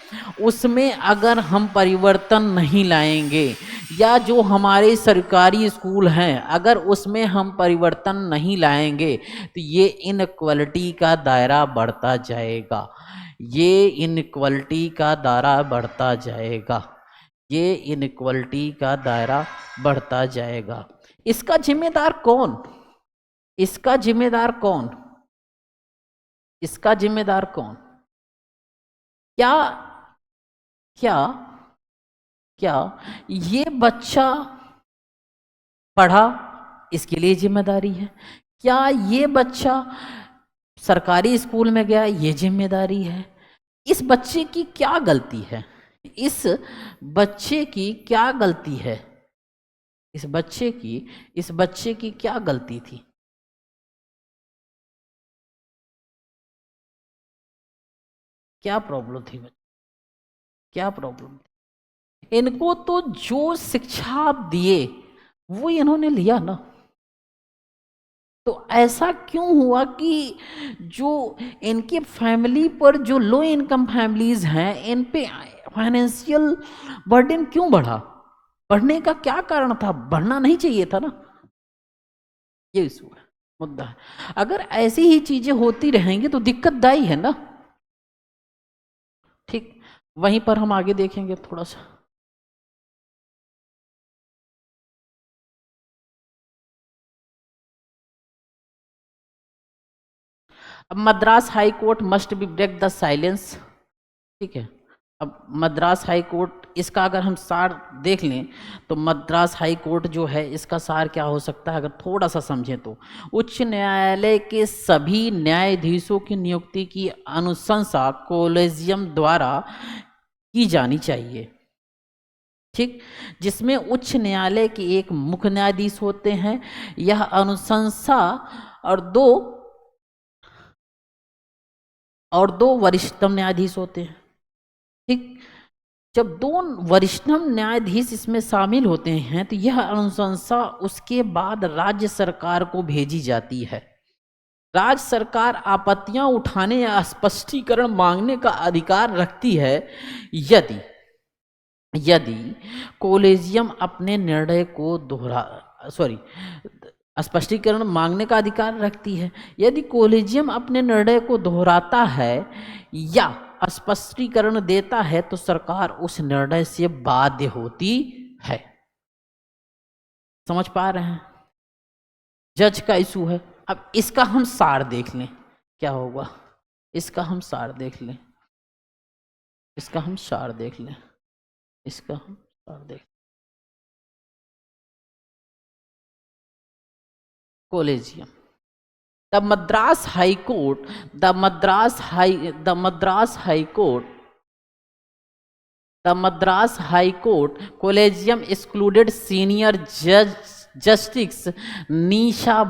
उसमें अगर हम परिवर्तन नहीं लाएंगे, या जो हमारे सरकारी स्कूल हैं अगर उसमें हम परिवर्तन नहीं लाएंगे, तो ये इनइक्वालिटी का दायरा बढ़ता जाएगा, ये इनइक्वालिटी का दायरा बढ़ता जाएगा, ये इनइक्वालिटी का दायरा बढ़ता जाएगा। इसका जिम्मेदार कौन? इसका जिम्मेदार कौन? इसका जिम्मेदार कौन? क्या क्या क्या ये बच्चा पढ़ा इसके लिए जिम्मेदारी है? क्या ये बच्चा सरकारी स्कूल में गया ये जिम्मेदारी है? इस बच्चे की क्या गलती है? इस बच्चे की क्या गलती है? इस बच्चे की क्या गलती थी? क्या प्रॉब्लम थी? क्या प्रॉब्लम थी? इनको तो जो शिक्षा आप दिए वो इन्होंने लिया ना, तो ऐसा क्यों हुआ कि जो इनके फैमिली पर, जो लो इनकम फैमिलीज हैं, इन पे फाइनेंशियल बर्डन क्यों बढ़ा? बढ़ने का क्या कारण था? बढ़ना नहीं चाहिए था ना, ये इशू है, मुद्दा है। अगर ऐसी ही चीजें होती रहेंगी तो दिक्कतदायी है ना। ठीक, वहीं पर हम आगे देखेंगे थोड़ा सा। अब Madras high court must be break the silence. ठीक है, अब मद्रास हाई कोर्ट, इसका अगर हम सार देख लें तो मद्रास हाई कोर्ट जो है इसका सार क्या हो सकता है अगर थोड़ा सा समझें तो, उच्च न्यायालय के सभी न्यायाधीशों की नियुक्ति की अनुशंसा कॉलेजियम द्वारा की जानी चाहिए। ठीक, जिसमें उच्च न्यायालय के एक मुख्य न्यायाधीश होते हैं, यह अनुशंसा और दो वरिष्ठतम न्यायाधीश होते हैं। ठीक, जब दो वरिष्ठतम न्यायाधीश इसमें शामिल होते हैं तो यह अनुशंसा उसके बाद राज्य सरकार को भेजी जाती है। राज्य सरकार आपत्तियां उठाने या स्पष्टीकरण मांगने का अधिकार रखती है यदि कॉलेजियम अपने निर्णय को स्पष्टीकरण मांगने का अधिकार रखती है यदि कॉलेजियम अपने निर्णय को दोहराता है या स्पष्टीकरण देता है तो सरकार उस निर्णय से बाध्य होती है। समझ पा रहे हैं? जज का इशू है। अब इसका हम सार देख लें, क्या होगा? इसका हम सार देख लें, collegium, The Madras High Court, Collegium excluded senior Justice Nisha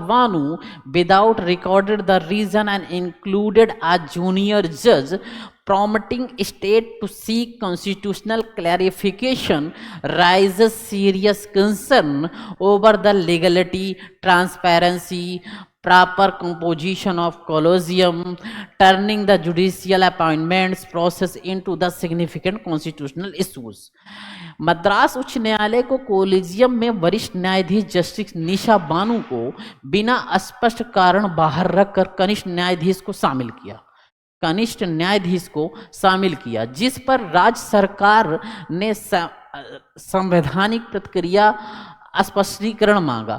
Vanu without recorded the reason and included a junior judge, prompting state to seek constitutional clarification raises serious concern over the legality, transparency, proper composition of collegium, turning the judicial appointments process into the significant constitutional issues. Madras उच्च न्यायालय को collegium में वरिष्ठ न्यायाधीश justice निशा बानू को बिना स्पष्ट कारण बाहर रखकर कनिष्ठ न्यायाधीश को शामिल किया, जिस पर राज्य सरकार ने संवैधानिक प्रतिक्रिया स्पष्टीकरण मांगा।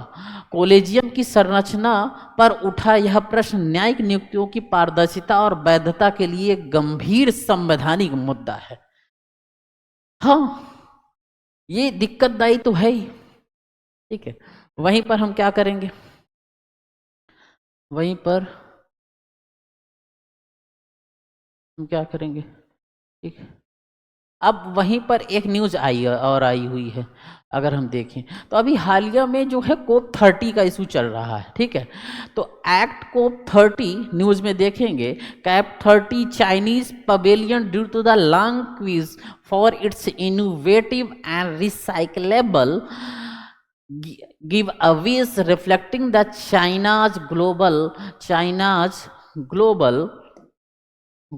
कॉलेजियम की संरचना पर उठा यह प्रश्न न्यायिक नियुक्तियों की पारदर्शिता और वैधता के लिए एक गंभीर संवैधानिक मुद्दा है। हाँ, ये दिक्कतदायी तो है ही। ठीक है, वहीं पर हम क्या करेंगे, वहीं पर हम क्या करेंगे, ठीक है। अब वहीं पर एक न्यूज आई और आई हुई है, अगर हम देखें तो अभी हालिया में जो है कोप 30 का इशू चल रहा है। ठीक है, तो एक्ट कोप 30 न्यूज में देखेंगे, COP 30 Chinese pavilion due to the long queues for its innovative and recyclable giveaways reflecting the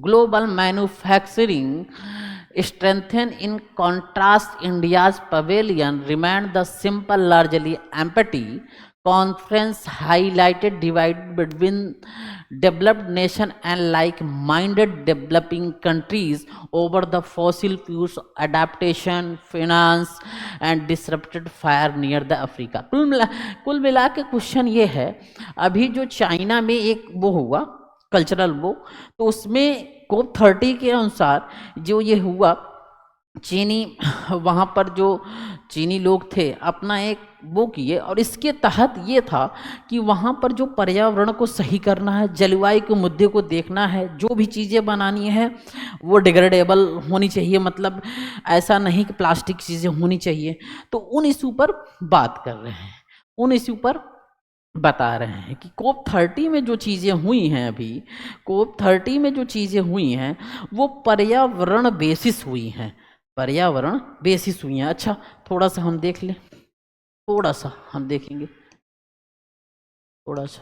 global manufacturing strengthen. In contrast, India's pavilion remained the simple, largely empty. Conference highlighted divide between developed nation and like-minded developing countries over the fossil fuels adaptation, finance and disrupted fire near the Africa. कुल मिला के question ये है, अभी जो China में एक वो हुआ कल्चरल वो, तो उसमें कोप 30 के अनुसार जो ये हुआ, चीनी वहाँ पर जो चीनी लोग थे अपना एक वो किए, और इसके तहत ये था कि वहाँ पर जो पर्यावरण को सही करना है, जलवायु के मुद्दे को देखना है, जो भी चीज़ें बनानी है वो डिग्रेडेबल होनी चाहिए, मतलब ऐसा नहीं कि प्लास्टिक चीज़ें होनी चाहिए। तो उन इशू पर बात कर रहे हैं, उन इशू पर बता रहे हैं कि कोप 30 में जो चीज़ें हुई हैं, अभी कोप 30 में जो चीज़ें हुई हैं वो पर्यावरण बेसिस हुई हैं, पर्यावरण बेसिस हुई हैं। अच्छा, थोड़ा सा हम देख लें, थोड़ा सा हम देखेंगे, थोड़ा सा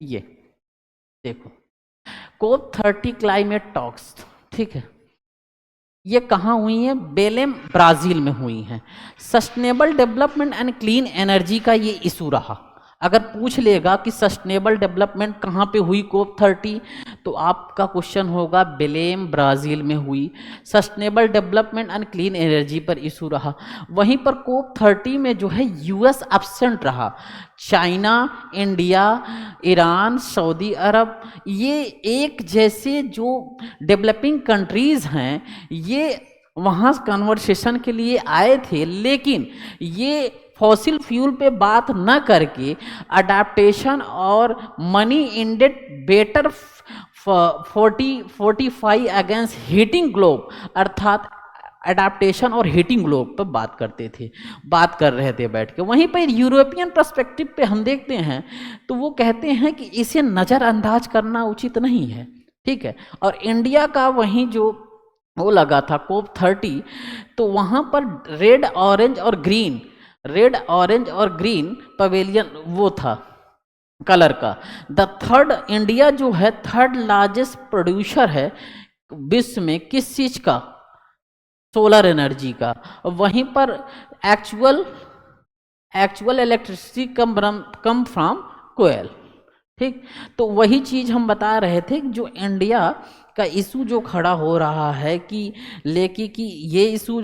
ये देखो, कोप 30 क्लाइमेट टॉक्स, ठीक है, ये कहाँ हुई है, बेलेम ब्राज़ील में हुई हैं। Sustainable development and clean energy का ये इशू रहा। अगर पूछ लेगा कि सस्टेनेबल डेवलपमेंट कहाँ पे हुई कोप 30, तो आपका क्वेश्चन होगा बेलेम ब्राज़ील में हुई। Sustainable development and clean energy पर इशू रहा। वहीं पर कोप 30 में जो है यूएस एब्सेंट रहा, चाइना, इंडिया, ईरान, सऊदी अरब, ये एक जैसे जो डेवलपिंग कंट्रीज़ हैं ये वहाँ कन्वर्सेशन के लिए आए थे, लेकिन ये फॉसिल फ्यूल पे बात न करके अडाप्टेशन और money ended better 45 against heating globe, अर्थात अडाप्टेशन और हीटिंग ग्लोब पर बात करते थे, बात कर रहे थे बैठ के। वहीं पर यूरोपियन पर्सपेक्टिव पे हम देखते हैं तो वो कहते हैं कि इसे नज़रअंदाज करना उचित नहीं है। ठीक है, और इंडिया का वहीं जो वो लगा था कोप 30, तो वहाँ पर रेड ऑरेंज और ग्रीन पवेलियन वो था कलर का। द थर्ड, इंडिया जो है थर्ड लार्जेस्ट प्रोड्यूसर है विश्व में, किस चीज का, सोलर एनर्जी का। वहीं पर एक्चुअल इलेक्ट्रिसिटी कम फ्रॉम कोयल। ठीक, तो वही चीज हम बता रहे थे कि जो इंडिया का इशू जो खड़ा हो रहा है कि लेके कि ये इशू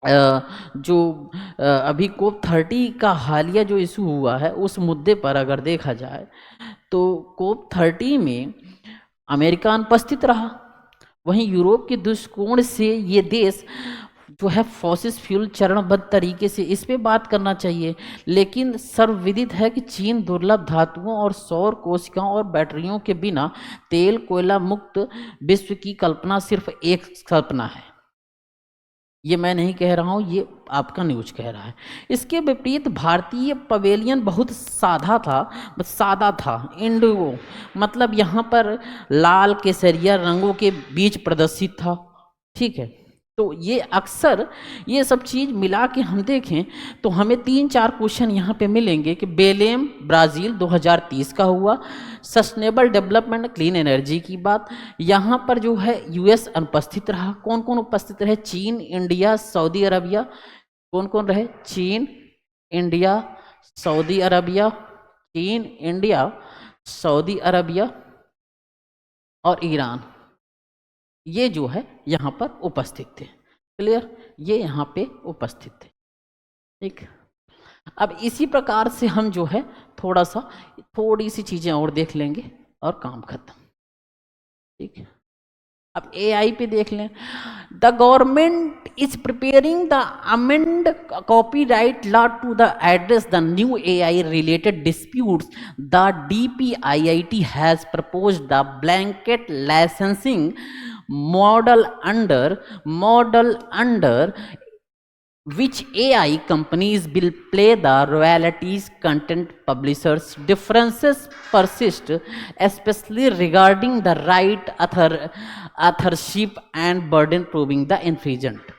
जो अभी कोप 30 का हालिया जो इशू हुआ है उस मुद्दे पर अगर देखा जाए तो कोप 30 में अमेरिका अनुपस्थित रहा। वहीं यूरोप के दृष्टिकोण से ये देश जो है फॉसिल फ्यूल चरणबद्ध तरीके से इस पे बात करना चाहिए, लेकिन सर्वविदित है कि चीन दुर्लभ धातुओं और सौर कोशिकाओं और बैटरियों के बिना तेल कोयला मुक्त विश्व की कल्पना सिर्फ एक कल्पना है। ये मैं नहीं कह रहा हूँ, ये आपका न्यूज कह रहा है। इसके विपरीत भारतीय पवेलियन बहुत सादा था, इंडिगो, मतलब यहाँ पर लाल केसरिया रंगों के बीच प्रदर्शित था। ठीक है, तो ये अक्सर ये सब चीज़ मिला के हम देखें तो हमें 3-4 क्वेश्चन यहाँ पे मिलेंगे कि बेलेम ब्राज़ील 2030 का हुआ, सस्टेनेबल डेवलपमेंट क्लीन एनर्जी की बात, यहाँ पर जो है यूएस अनुपस्थित रहा। कौन कौन उपस्थित रहे, चीन, इंडिया, सऊदी अरबिया। कौन कौन रहे, चीन, इंडिया, सऊदी अरबिया, चीन, इंडिया, सऊदी अरबिया और ईरान, ये जो है यहाँ पर उपस्थित थे। क्लियर, ये यहाँ पे उपस्थित थे। ठीक, अब इसी प्रकार से हम जो है थोड़ी सी चीजें और देख लेंगे और काम खत्म। ठीक है, अब एआई पे देख लें। The government is preparing the amend copyright law to the address the new AI related disputes. The DPIIT has proposed the blanket licensing model under which AI companies will play the royalties. Content publishers differences persist, especially regarding the right authorship and burden proving the infringement.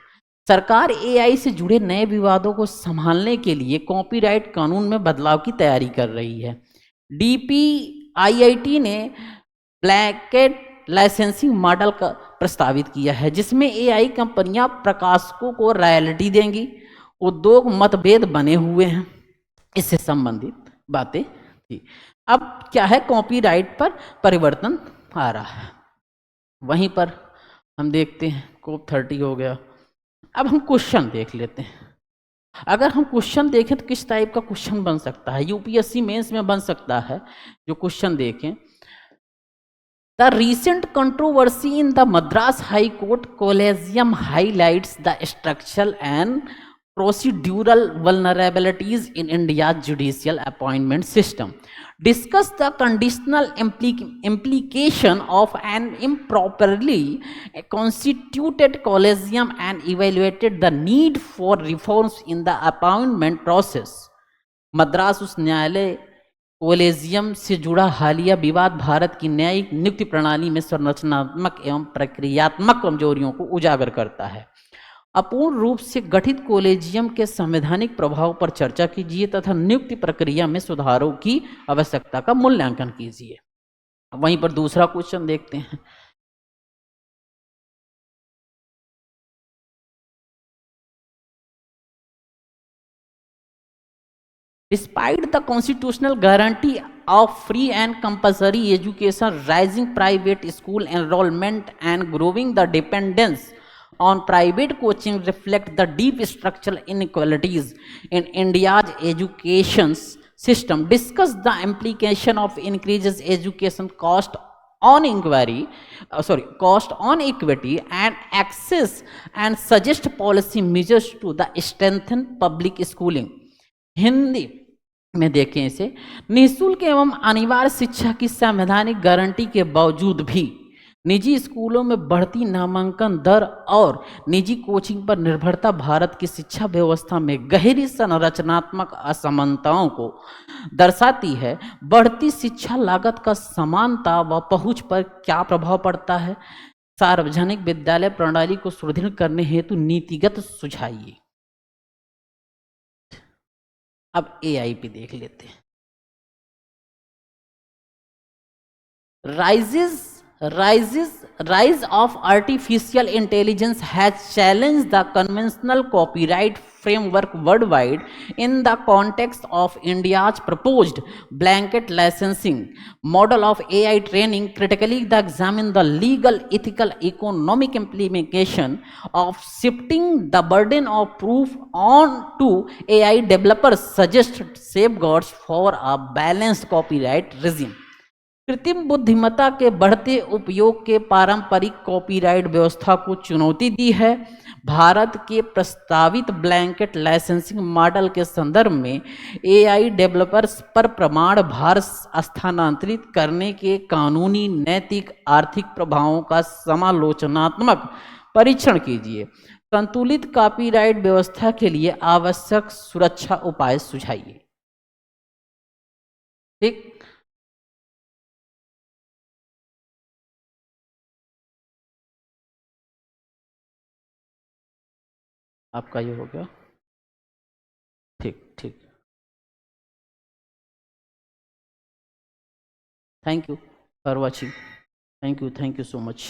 सरकार AI से जुड़े नए विवादों को संभालने के लिए copyright कानून में बदलाव की तैयारी कर रही है। डीपीआईआईटी ने ब्लैंकेट लाइसेंसिंग मॉडल का प्रस्तावित किया है, जिसमें एआई कंपनियां प्रकाशकों को रॉयल्टी देंगी। उद्योग मतभेद बने हुए हैं, इससे संबंधित बातें थी। अब क्या है, कॉपीराइट पर परिवर्तन आ रहा है। वहीं पर हम देखते हैं कोप 30 हो गया। अब हम क्वेश्चन देख लेते हैं। अगर हम क्वेश्चन देखें तो किस टाइप का क्वेश्चन बन सकता है, यूपीएससी मेंस में बन सकता है। जो क्वेश्चन देखें, the recent controversy in the Madras High Court Collegium highlights the structural and procedural vulnerabilities in India's judicial appointment system. Discuss the conditional implication of an improperly constituted collegium and evaluated the need for reforms in the appointment process. Madras उच्च न्यायालय collegium से जुड़ा हालिया विवाद भारत की न्यायिक नियुक्ति प्रणाली में संरचनात्मक एवं प्रक्रियात्मक कमजोरियों को उजागर करता है। अपूर्ण रूप से गठित कोलेजियम के संवैधानिक प्रभाव पर चर्चा कीजिए तथा नियुक्ति प्रक्रिया में सुधारों की आवश्यकता का मूल्यांकन कीजिए। वहीं पर दूसरा क्वेश्चन देखते हैं। Despite the constitutional guarantee of free and compulsory education, rising private school enrollment and growing the dependence on private coaching reflect the deep structural inequalities in India's education system. Discuss the implication of increases education cost on cost on equity and access, and suggest policy measures to the strengthen public schooling. Hindi में देखें इसे, निःशुल्क एवं अनिवार्य शिक्षा की संवैधानिक guarantee के बावजूद भी निजी स्कूलों में बढ़ती नामांकन दर और निजी कोचिंग पर निर्भरता भारत की शिक्षा व्यवस्था में गहरी संरचनात्मक असमानताओं को दर्शाती है। बढ़ती शिक्षा लागत का समानता व पहुंच पर क्या प्रभाव पड़ता है? सार्वजनिक विद्यालय प्रणाली को सुदृढ़ करने हेतु नीतिगत सुझाइए। अब एआई पे देख लेते हैं। rise of artificial intelligence has challenged the conventional copyright framework worldwide. In the context of India's proposed blanket licensing model of AI training, critically examine the legal, ethical, economic implication of shifting the burden of proof on to AI developers. Suggest safeguards for a balanced copyright regime. कृत्रिम बुद्धिमत्ता के बढ़ते उपयोग के पारंपरिक copyright व्यवस्था को चुनौती दी है। भारत के प्रस्तावित ब्लैंकेट लाइसेंसिंग मॉडल के संदर्भ में एआई डेवलपर्स पर प्रमाण भार स्थानांतरित करने के कानूनी, नैतिक, आर्थिक प्रभावों का समालोचनात्मक परीक्षण कीजिए। संतुलित कॉपीराइट व्यवस्था के लिए आवश्यक सुरक्षा उपाय सुझाइए। ठीक, आपका ये हो गया। ठीक ठीक, thank you for watching. Thank you so much.